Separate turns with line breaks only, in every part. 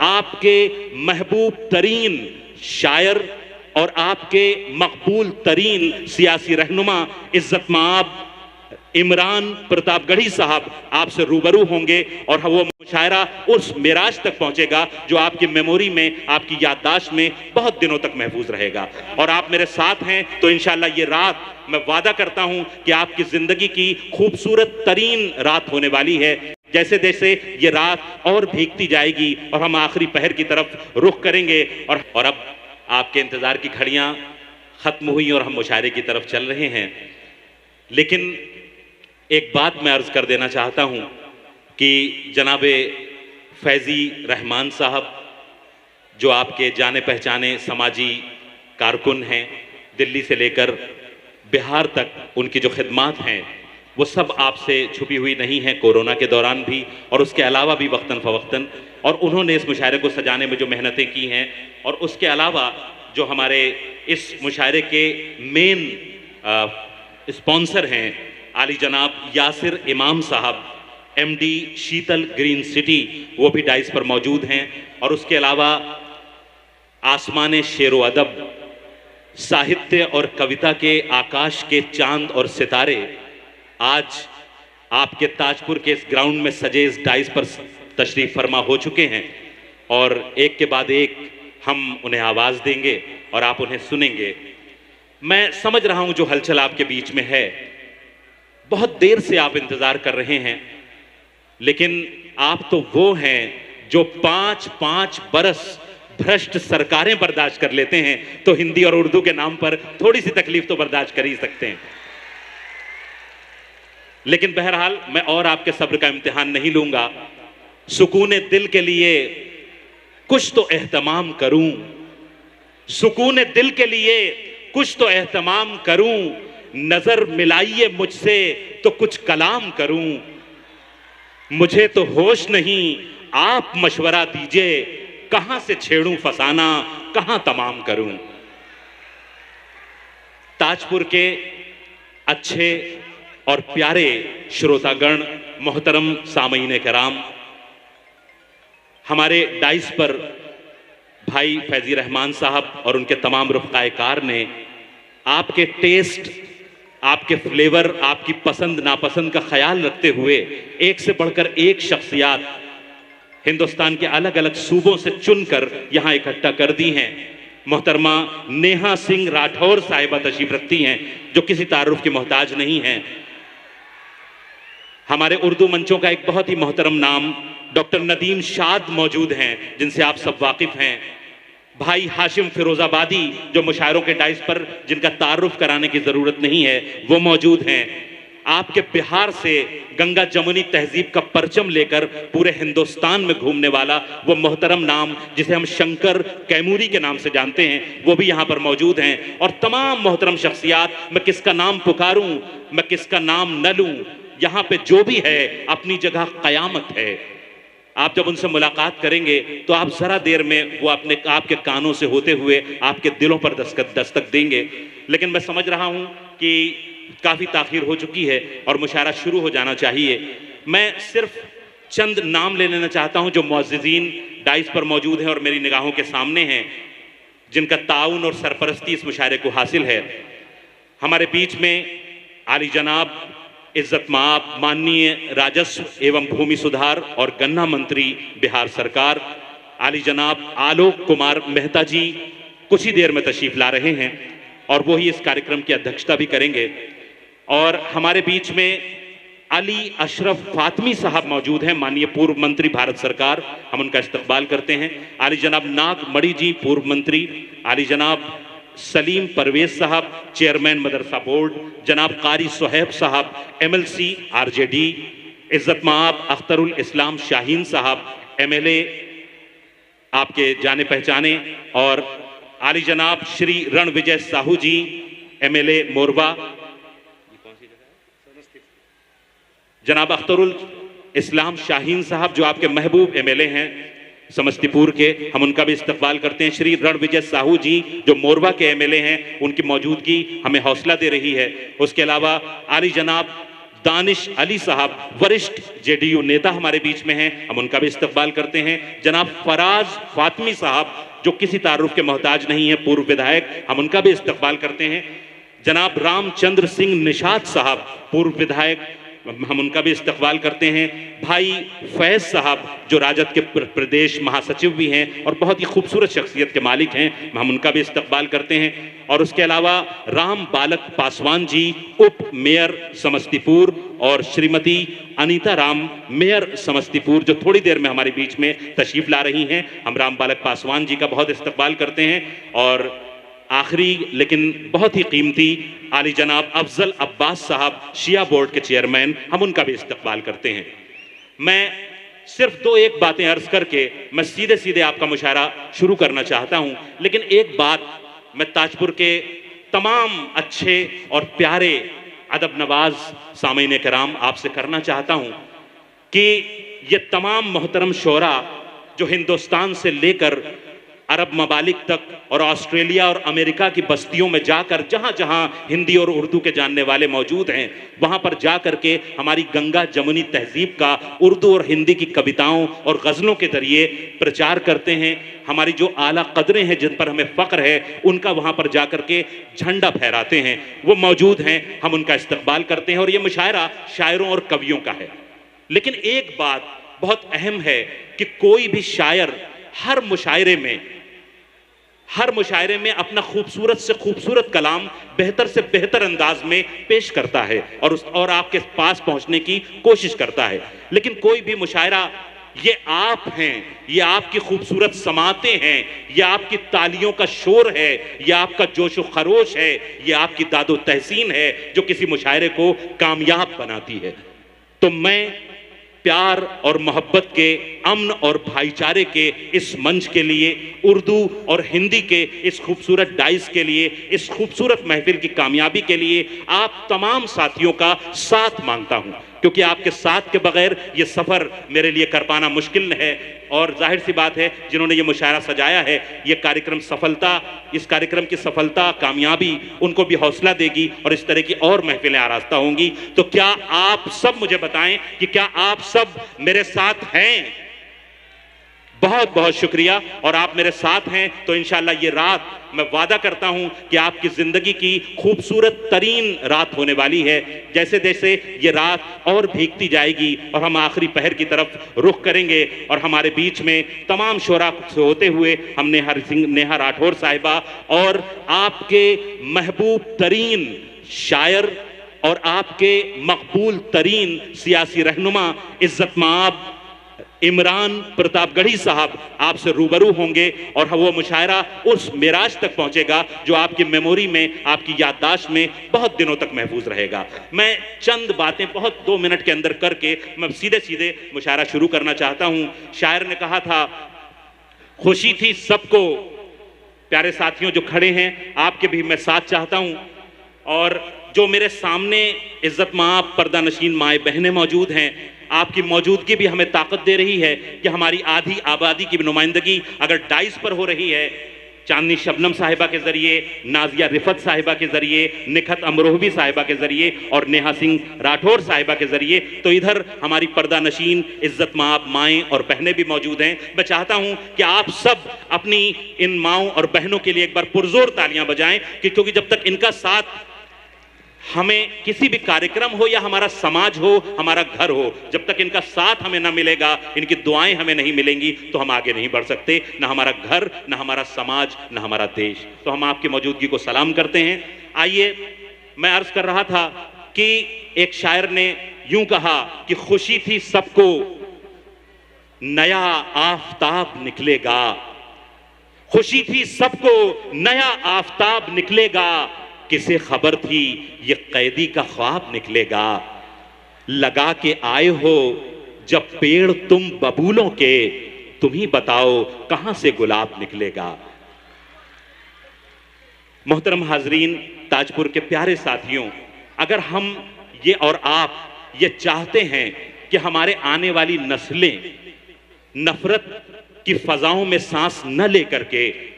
आपके महबूब तरीन शायर और आपके मकबूल तरीन सियासी रहनुमा इज्जत माब इमरान प्रतापगढ़ी साहब आपसे रूबरू होंगे और वो मुशायरा उस मिराज तक पहुंचेगा जो आपकी मेमोरी में, आपकी याददाश्त में बहुत दिनों तक महफूज रहेगा। और आप मेरे साथ हैं तो इंशाल्लाह ये रात मैं वादा करता हूं कि आपकी जिंदगी की खूबसूरत तरीन रात होने वाली है। जैसे जैसे ये रात और भीगती जाएगी और हम आखिरी पहर की तरफ रुख करेंगे और अब आपके इंतजार की घड़ियां खत्म हुई और हम मुशायरे की तरफ चल रहे हैं। लेकिन एक बात मैं अर्ज कर देना चाहता हूं कि जनाबे फैजी रहमान साहब जो आपके जाने पहचाने समाजी कारकुन हैं, दिल्ली से लेकर बिहार तक उनकी जो खिदमात हैं वो सब आपसे छुपी हुई नहीं है, कोरोना के दौरान भी और उसके अलावा भी वक्तन फ़वक्तन। और उन्होंने इस मुशायरे को सजाने में जो मेहनतें की हैं और उसके अलावा जो हमारे इस मुशायरे के मेन स्पॉन्सर हैं आली जनाब यासिर इमाम साहब, एमडी शीतल ग्रीन सिटी, वो भी डाइस पर मौजूद हैं। और उसके अलावा आसमान शेर व अदब, साहित्य और कविता के आकाश के चांद और सितारे आज आपके ताजपुर के इस ग्राउंड में सजे इस डाइस पर तशरीफ फरमा हो चुके हैं और एक के बाद एक हम उन्हें आवाज़ देंगे और आप उन्हें सुनेंगे। मैं समझ रहा हूं जो हलचल आपके बीच में है, बहुत देर से आप इंतजार कर रहे हैं, लेकिन आप तो वो हैं जो 5-5 बरस भ्रष्ट सरकारें बर्दाश्त कर लेते हैं, तो हिंदी और उर्दू के नाम पर थोड़ी सी तकलीफ तो बर्दाश्त कर ही सकते हैं। लेकिन बहरहाल मैं और आपके सब्र का इम्तिहान नहीं लूंगा। सुकून दिल के लिए कुछ तो एहतमाम करूं, सुकून दिल के लिए कुछ तो एहतमाम करूं, नजर मिलाइए मुझसे तो कुछ कलाम करूं, मुझे तो होश नहीं आप मशवरा दीजिए, कहां से छेड़ूं फसाना कहां तमाम करूं। ताजपुर के अच्छे और प्यारे श्रोतागण, मोहतरम सामईन कराम, हमारे डाइस पर भाई फैजी रहमान साहब और उनके तमाम रुफ़क़ाए कार ने आपके टेस्ट, आपके फ्लेवर, आपकी पसंद नापसंद का ख्याल रखते हुए एक से बढ़कर एक शख्सियात हिंदुस्तान के अलग अलग सूबों से चुनकर यहां इकट्ठा कर दी हैं। मोहतरमा नेहा सिंह राठौर साहिबा तशरीफ रखती हैं जो किसी तारुफ की मोहताज नहीं हैं। हमारे उर्दू मंचों का एक बहुत ही मोहतरम नाम डॉक्टर नदीम शाद मौजूद हैं जिनसे आप सब वाकिफ हैं। भाई हाशिम फिरोजाबादी जो मुशायरों के डाइस पर जिनका तारुफ कराने की ज़रूरत नहीं है वो मौजूद हैं। आपके बिहार से गंगा जमुनी तहजीब का परचम लेकर पूरे हिंदुस्तान में घूमने वाला वो मोहतरम नाम जिसे हम शंकर कैमूरी के नाम से जानते हैं वो भी यहाँ पर मौजूद हैं। और तमाम मोहतरम शख्सियात, मैं किसका नाम पुकारूं, मैं किसका नाम न लूं, यहाँ पे जो भी है अपनी जगह क़यामत है। आप जब उनसे मुलाकात करेंगे तो आप ज़रा देर में वो अपने आपके कानों से होते हुए आपके दिलों पर दस्तक देंगे। लेकिन मैं समझ रहा हूँ कि काफ़ी ताख़ीर हो चुकी है और मुशायरा शुरू हो जाना चाहिए। मैं सिर्फ चंद नाम ले लेना चाहता हूँ जो मुअज़्ज़िज़ीन डाइस पर मौजूद हैं और मेरी निगाहों के सामने हैं, जिनका ताउन और सरपरस्ती इस मुशायरे को हासिल है। हमारे बीच में आली जनाब इज्जत माब माननीय राजस्व एवं भूमि सुधार और गन्ना मंत्री बिहार सरकार आली जनाब आलोक कुमार मेहता जी कुछ ही देर में तशरीफ ला रहे हैं और वो ही इस कार्यक्रम की अध्यक्षता भी करेंगे। और हमारे बीच में अली अशरफ फातमी साहब मौजूद हैं, माननीय पूर्व मंत्री भारत सरकार, हम उनका इस्तकबाल करते हैं। आली जनाब नाग मड़ी जी पूर्व मंत्री, आली जनाब सलीम परवेज साहब चेयरमैन मदरसा बोर्ड, जनाब कारी सुहैब साहब MLC RJD, इज्जत माब अख्तरुल इस्लाम शाहीन साहब MLA आपके जाने पहचाने, और आली जनाब श्री रणविजय साहू जी MLA मोरबा, जनाब अख्तरुल इस्लाम शाहीन साहब जो आपके महबूब MLA हैं समस्तीपुर के, हम उनका भी इस्तकबाल करते हैं। श्री रणविजय साहू जी जो मोरबा के MLA हैं, उनकी मौजूदगी हमें हौसला दे रही है। उसके अलावा आली जनाब दानिश अली साहब वरिष्ठ जेडीयू नेता हमारे बीच में हैं, हम उनका भी इस्तकबाल करते हैं। जनाब फराज फातमी साहब जो किसी तारुफ के मोहताज नहीं है, पूर्व विधायक, हम उनका भी इस्तकबाल करते हैं। जनाब रामचंद्र सिंह निषाद साहब पूर्व विधायक, हम उनका भी इस्तकबाल करते हैं। भाई फैज साहब जो राजद के प्रदेश महासचिव भी हैं और बहुत ही खूबसूरत शख्सियत के मालिक हैं, हम उनका भी इस्तकबाल करते हैं। और उसके अलावा राम बालक पासवान जी उप मेयर समस्तीपुर और श्रीमती अनीता राम मेयर समस्तीपुर जो थोड़ी देर में हमारे बीच में तशरीफ ला रही हैं, हम राम बालक पासवान जी का बहुत इस्तकबाल करते हैं। और आखिरी लेकिन बहुत ही कीमती आली जनाब अफजल अब्बास साहब शिया बोर्ड के चेयरमैन, हम उनका भी इस्तकबाल करते हैं। मैं सिर्फ दो एक बातें अर्ज करके मैं सीधे सीधे आपका मुशायरा शुरू करना चाहता हूं, लेकिन एक बात मैं ताजपुर के तमाम अच्छे और प्यारे अदब नवाज सामीन कराम आपसे करना चाहता हूं कि ये तमाम मोहतरम शोरा जो हिंदुस्तान से लेकर अरब ममालिक तक और ऑस्ट्रेलिया और अमेरिका की बस्तियों में जाकर जहाँ जहाँ हिंदी और उर्दू के जानने वाले मौजूद हैं, वहाँ पर जा कर के हमारी गंगा जमुनी तहजीब का उर्दू और हिंदी की कविताओं और गज़लों के ज़रिए प्रचार करते हैं। हमारी जो आला कदरें हैं जिन पर हमें फ़ख्र है, उनका वहाँ पर जा कर के झंडा फहराते हैं, वो मौजूद हैं, हम उनका इस्तकबाल करते हैं। और ये मुशायरा शायरों और कवियों का है। लेकिन एक बात बहुत अहम है कि कोई भी शायर हर मुशायरे में अपना खूबसूरत से खूबसूरत कलाम बेहतर से बेहतर अंदाज में पेश करता है और आपके पास पहुंचने की कोशिश करता है। लेकिन कोई भी मुशायरा, ये आप हैं, ये आपकी खूबसूरत समातें हैं, ये आपकी तालियों का शोर है, ये आपका जोश व खरोश है, ये आपकी दादो तहसीन है जो किसी मुशायरे को कामयाब बनाती है। तो मैं प्यार और मोहब्बत के, अमन और भाईचारे के इस मंच के लिए, उर्दू और हिंदी के इस खूबसूरत डाइस के लिए, इस खूबसूरत महफिल की कामयाबी के लिए आप तमाम साथियों का साथ मांगता हूं, क्योंकि आपके साथ के बगैर ये सफ़र मेरे लिए कर पाना मुश्किल है। और जाहिर सी बात है, जिन्होंने ये मुशायरा सजाया है, ये कार्यक्रम इस कार्यक्रम की सफलता, कामयाबी उनको भी हौसला देगी और इस तरह की और महफिलें आरास्ता होंगी। तो क्या आप सब मुझे बताएं कि क्या आप सब मेरे साथ हैं? बहुत बहुत शुक्रिया। और आप मेरे साथ हैं तो इंशाल्लाह ये रात, मैं वादा करता हूं कि आपकी जिंदगी की खूबसूरत तरीन रात होने वाली है। जैसे जैसे ये रात और भीगती जाएगी और हम आखिरी पहर की तरफ रुख करेंगे और हमारे बीच में तमाम शोरा से होते हुए हम नेहा राठौर साहिबा और आपके महबूब तरीन शायर और आपके मकबूल तरीन सियासी रहनुमा इज्जत माब इमरान प्रतापगढ़ी साहब आपसे रूबरू होंगे और वो मुशायरा उस मिराज तक पहुंचेगा जो आपकी मेमोरी में, आपकी याददाश्त में बहुत दिनों तक महफूज रहेगा। मैं चंद बातें बहुत 2 मिनट के अंदर करके मैं सीधे सीधे मुशायरा शुरू करना चाहता हूं। शायर ने कहा था, खुशी थी सबको, प्यारे साथियों जो खड़े हैं आपके भी मैं साथ चाहता हूं, और जो मेरे सामने इज्जत माब पर्दा नशीन माए बहनें मौजूद हैं, आपकी मौजूदगी भी हमें ताकत दे रही है कि हमारी आधी आबादी की नुमाइंदगी अगर डाइस पर हो रही है, चांदनी शबनम साहिबा के जरिए, नाजिया रिफत साहिबा के जरिए, निखत अमरोहवी साहिबा के जरिए और नेहा सिंह राठौर साहिबा के जरिए, तो इधर हमारी पर्दा नशीन इज्जत माब माएँ और बहनें भी मौजूद हैं। मैं चाहता हूं कि आप सब अपनी इन माओं और बहनों के लिए एक बार पुरजोर तालियां बजाएं, क्योंकि जब तक इनका साथ हमें किसी भी कार्यक्रम हो या हमारा समाज हो, हमारा घर हो, जब तक इनका साथ हमें ना मिलेगा, इनकी दुआएं हमें नहीं मिलेंगी, तो हम आगे नहीं बढ़ सकते, ना हमारा घर, ना हमारा समाज, ना हमारा देश। तो हम आपकी मौजूदगी को सलाम करते हैं। आइए, मैं अर्ज कर रहा था कि एक शायर ने यूं कहा कि खुशी थी सबको, नया आफताब निकलेगा। खुशी थी सबको, नया आफताब निकलेगा, किसे खबर थी ये कैदी का ख्वाब निकलेगा। लगा के आए हो जब पेड़ तुम बबूलों के, तुम ही बताओ कहां से गुलाब निकलेगा। मोहतरम हाजरीन, ताजपुर के प्यारे साथियों, अगर हम ये और आप ये चाहते हैं कि हमारे आने वाली नस्लें नफरत की फजाओं में सांस न लेकर के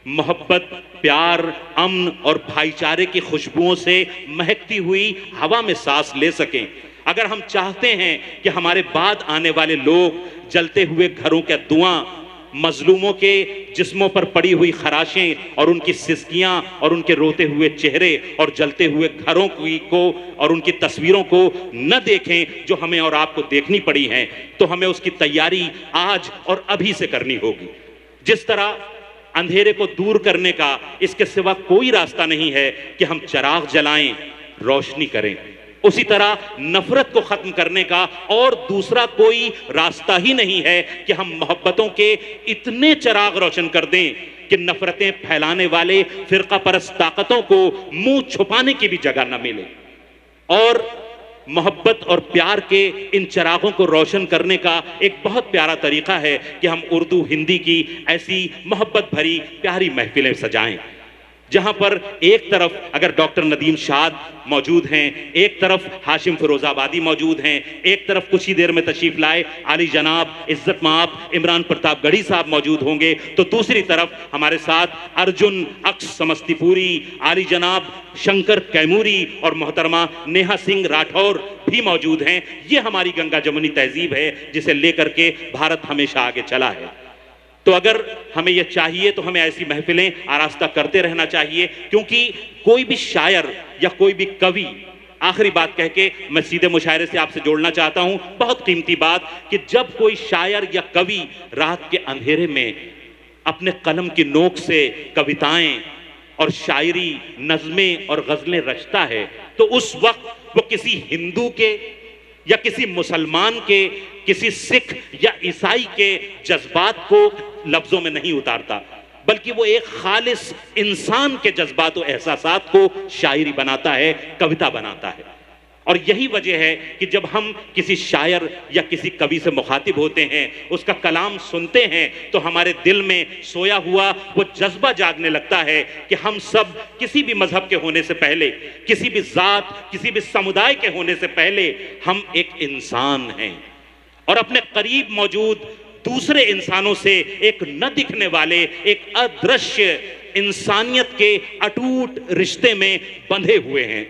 मोहब्बत, प्यार, अमन और भाईचारे की खुशबुओं से महकती हुई हवा में सांस ले सकें, अगर हम चाहते हैं कि हमारे बाद आने वाले लोग जलते हुए घरों के धुआं, मजलूमों के जिस्मों पर पड़ी हुई खराशें और उनकी सिसकियां और उनके रोते हुए चेहरे और जलते हुए घरों को और उनकी तस्वीरों को न देखें जो हमें और आपको देखनी पड़ी हैं, तो हमें उसकी तैयारी आज और अभी से करनी होगी। जिस तरह अंधेरे को दूर करने का इसके सिवा कोई रास्ता नहीं है कि हम चिराग जलाएं, रोशनी करें, उसी तरह नफरत को खत्म करने का और दूसरा कोई रास्ता ही नहीं है कि हम मोहब्बतों के इतने चिराग रोशन कर दें कि नफरतें फैलाने वाले फिरका परस्त ताकतों को मुंह छुपाने की भी जगह न मिले। और मोहब्बत और प्यार के इन चिरागों को रोशन करने का एक बहुत प्यारा तरीका है कि हम उर्दू हिंदी की ऐसी मोहब्बत भरी प्यारी महफिलें सजाएं, जहां पर एक तरफ अगर डॉक्टर नदीम शाद मौजूद हैं, एक तरफ हाशिम फिरोजाबादी मौजूद हैं, एक तरफ कुछ ही देर में तशरीफ लाए आली जनाब इज्जत माब इमरान प्रतापगढ़ी साहब मौजूद होंगे, तो दूसरी तरफ हमारे साथ अर्जुन अक्स समस्तीपुरी, आली जनाब शंकर कैमूरी और मोहतरमा नेहा सिंह राठौर भी मौजूद हैं। ये हमारी गंगा जमुनी तहजीब है जिसे लेकर के भारत हमेशा आगे चला है। तो अगर हमें यह चाहिए तो हमें ऐसी महफिलें आरास्ता करते रहना चाहिए, क्योंकि कोई भी शायर या कोई भी कवि, आखिरी बात कह के मैं सीधे मुशायरे से आपसे जोड़ना चाहता हूं, बहुत कीमती बात, कि जब कोई शायर या कवि रात के अंधेरे में अपने कलम की नोक से कविताएं और शायरी, नज़में और गज़लें रचता है, तो उस वक्त वो किसी हिंदू के या किसी मुसलमान के, किसी सिख या ईसाई के जज्बात को लफ्जों में नहीं उतारता, बल्कि वो एक खालिस इंसान के जज्बात और एहसासात को शायरी बनाता है, कविता बनाता है। और यही वजह है कि जब हम किसी शायर या किसी कवि से मुखातिब होते हैं, उसका कलाम सुनते हैं, तो हमारे दिल में सोया हुआ वो जज्बा जागने लगता है कि हम सब किसी भी मजहब के होने से पहले, किसी भी जात, किसी भी समुदाय के होने से पहले हम एक इंसान हैं और अपने करीब मौजूद दूसरे इंसानों से एक न दिखने वाले, एक अदृश्य इंसानियत के अटूट रिश्ते में बंधे हुए हैं।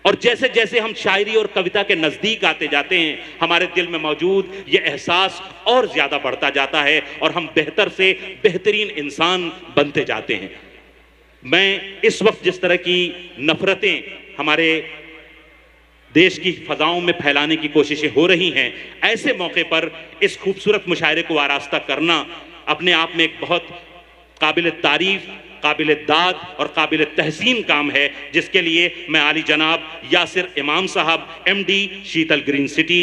और जैसे जैसे हम शायरी और कविता के नज़दीक आते जाते हैं, हमारे दिल में मौजूद ये एहसास और ज़्यादा बढ़ता जाता है और हम बेहतर से बेहतरीन इंसान बनते जाते हैं। मैं इस वक्त जिस तरह की नफ़रतें हमारे देश की फ़ज़ाओं में फैलाने की कोशिशें हो रही हैं, ऐसे मौके पर इस खूबसूरत मुशायरे को आरास्ता करना अपने आप में एक बहुत काबिल तारीफ़, काबिल दाद और काबिल तहसीन काम है, जिसके लिए मैं आली जनाब यासिर इमाम साहब MD शीतल ग्रीन सिटी,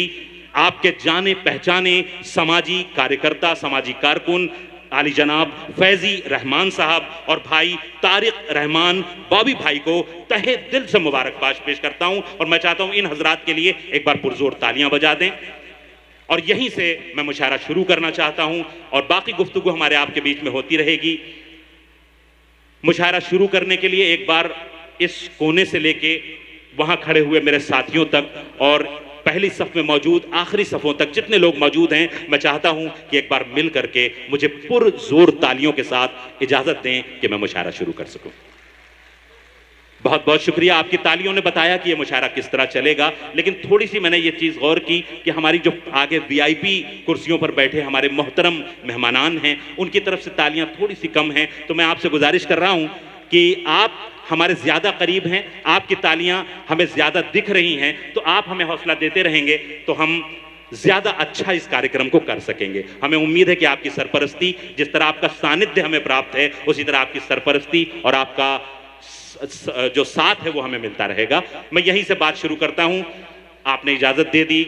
आपके जाने पहचाने समाजी कार्यकर्ता, समाजी कारकुन आली जनाब फैजी रहमान साहब और भाई तारिक रहमान बॉबी भाई को तहे दिल से मुबारकबाद पेश करता हूं। और मैं चाहता हूं इन हजरात के लिए एक बार पुरजोर तालियां बजा दें। और यहीं से मैं मुशायरा शुरू करना चाहता हूं और बाकी गुफ्तगू हमारे आपके बीच में होती रहेगी। मुशायरा शुरू करने के लिए एक बार इस कोने से लेके वहां खड़े हुए मेरे साथियों तक और पहली सफ में मौजूद आखिरी सफों तक जितने लोग मौजूद हैं, मैं चाहता हूं कि एक बार मिल करके मुझे पुरजोर तालियों के साथ इजाजत दें कि मैं मुशायरा शुरू कर सकूं। बहुत बहुत शुक्रिया। आपकी तालियों ने बताया कि यह मुशायरा किस तरह चलेगा, लेकिन थोड़ी सी मैंने ये चीज़ गौर की कि हमारी जो आगे VIP कुर्सियों पर बैठे हमारे मोहतरम मेहमानान हैं, उनकी तरफ से तालियां थोड़ी सी कम हैं। तो मैं आपसे गुजारिश कर रहा हूं कि आप हमारे ज़्यादा करीब हैं, आपकी तालियां हमें ज़्यादा दिख रही हैं, तो आप हमें हौसला देते रहेंगे तो हम ज़्यादा अच्छा इस कार्यक्रम को कर सकेंगे। हमें उम्मीद है कि आपकी सरपरस्ती, जिस तरह आपका सानिध्य हमें प्राप्त है, उसी तरह आपकी सरपरस्ती और आपका जो साथ है वो हमें मिलता रहेगा। मैं यहीं से बात शुरू करता हूं। आपने इजाज़त दे दी